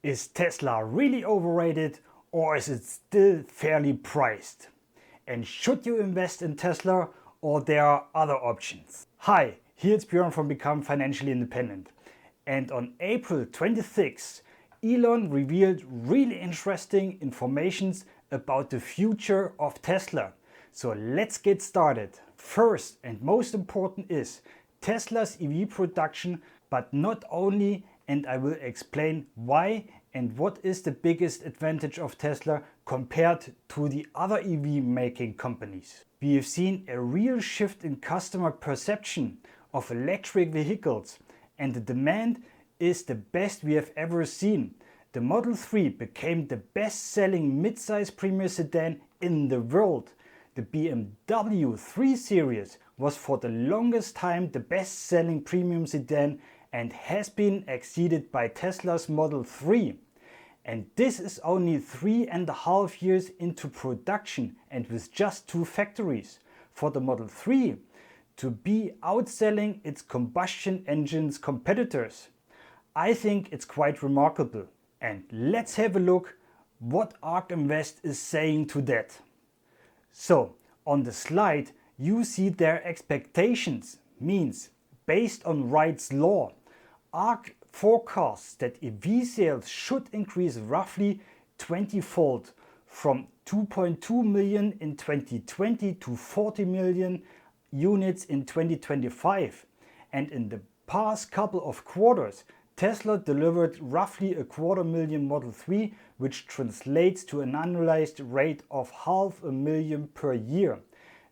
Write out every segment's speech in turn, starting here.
Is Tesla really overrated, or is it still fairly priced? And should you invest in Tesla, or there are other options? Hi, here's Björn from Become Financially Independent. And on April 26th, Elon revealed really interesting information about the future of Tesla. So let's get started. First and most important is Tesla's EV production, but not only, and I will explain why and what is the biggest advantage of Tesla compared to the other EV making companies. We have seen a real shift in customer perception of electric vehicles, and the demand is the best we have ever seen. The Model 3 became the best-selling mid-size premium sedan in the world. The BMW 3 Series was for the longest time the best-selling premium sedan and has been exceeded by Tesla's Model 3. And this is only 3.5 years into production and with just 2 factories. For the Model 3 to be outselling its combustion engine's competitors, I think it's quite remarkable. And let's have a look what Ark-Invest is saying to that. So on the slide you see their expectations, means based on Wright's law. Ark forecasts that EV sales should increase roughly 20-fold from 2.2 million in 2020 to 40 million units in 2025. And in the past couple of quarters, Tesla delivered roughly 250,000 Model 3, which translates to an annualized rate of 500,000 per year.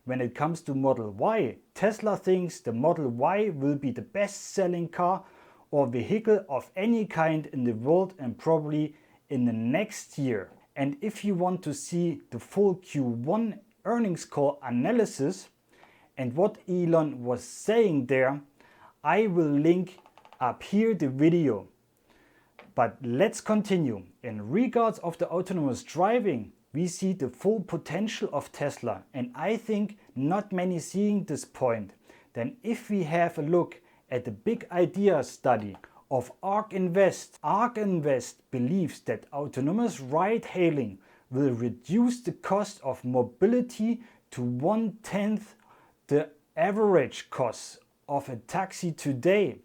When it comes to Model Y, Tesla thinks the Model Y will be the best-selling car or vehicle of any kind in the world and probably in the next year. And if you want to see the full Q1 earnings call analysis and what Elon was saying there, I will link up here the video. But let's continue. In regards of the autonomous driving, we see the full potential of Tesla, and I think not many seeing this point. Then if we have a look at the big idea study of Ark-Invest, Ark-Invest believes that autonomous ride-hailing will reduce the cost of mobility to 1/10 the average cost of a taxi today,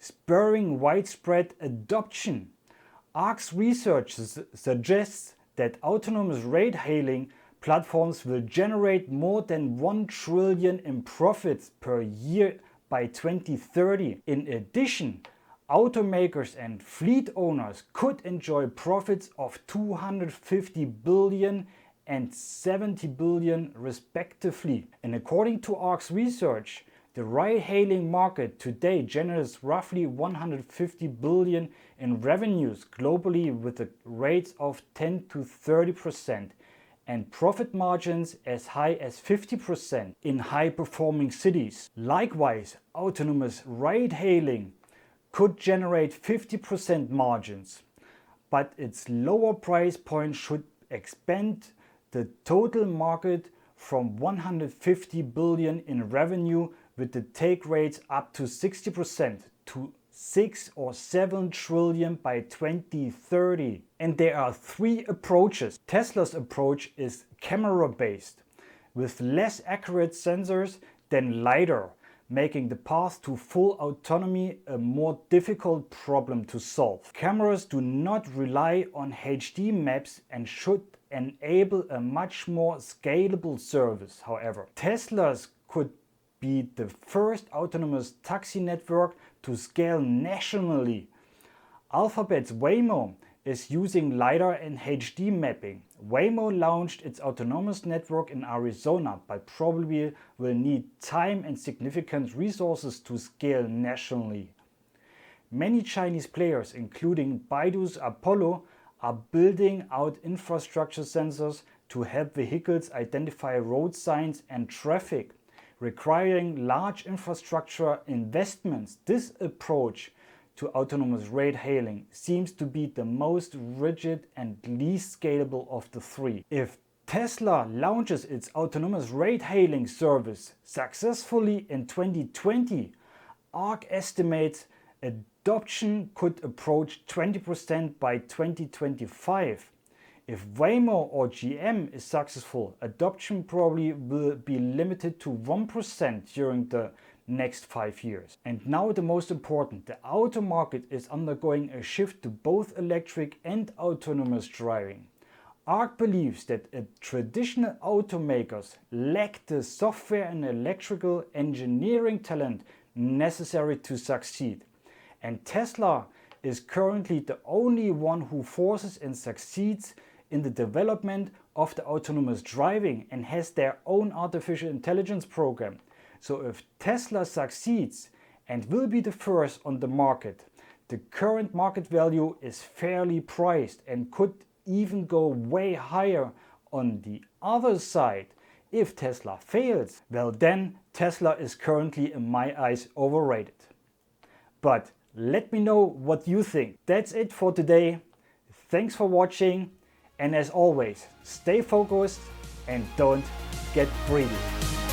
spurring widespread adoption. Ark's research suggests that autonomous ride-hailing platforms will generate more than 1 trillion in profits per year by 2030. In addition, automakers and fleet owners could enjoy profits of 250 billion and 70 billion respectively. And according to Ark's research, the ride-hailing market today generates roughly 150 billion in revenues globally with a rates of 10 to 30% and profit margins as high as 50% in high-performing cities. Likewise, autonomous ride-hailing could generate 50% margins, but its lower price point should expand the total market from 150 billion in revenue with the take rates up to 60% to 6 or 7 trillion by 2030. And there are 3 approaches. Tesla's approach is camera-based, with less accurate sensors than LiDAR, making the path to full autonomy a more difficult problem to solve. Cameras do not rely on HD maps and should enable a much more scalable service. However, Tesla's could be the first autonomous taxi network to scale nationally. Alphabet's Waymo is using LiDAR and HD mapping. Waymo launched its autonomous network in Arizona, but probably will need time and significant resources to scale nationally. Many Chinese players, including Baidu's Apollo, are building out infrastructure sensors to help vehicles identify road signs and traffic, requiring large infrastructure investments. This approach to autonomous ride-hailing seems to be the most rigid and least scalable of the 3. If Tesla launches its autonomous ride-hailing service successfully in 2020, Ark estimates a adoption could approach 20% by 2025. If Waymo or GM is successful, adoption probably will be limited to 1% during the next 5 years. And now the most important, the auto market is undergoing a shift to both electric and autonomous driving. Ark believes that traditional automakers lack the software and electrical engineering talent necessary to succeed. And Tesla is currently the only one who forces and succeeds in the development of the autonomous driving and has their own artificial intelligence program. So if Tesla succeeds and will be the first on the market, the current market value is fairly priced and could even go way higher. On the other side, if Tesla fails, well then Tesla is currently in my eyes overrated. But let me know what you think. That's it for today. Thanks for watching. And as always, stay focused and don't get greedy.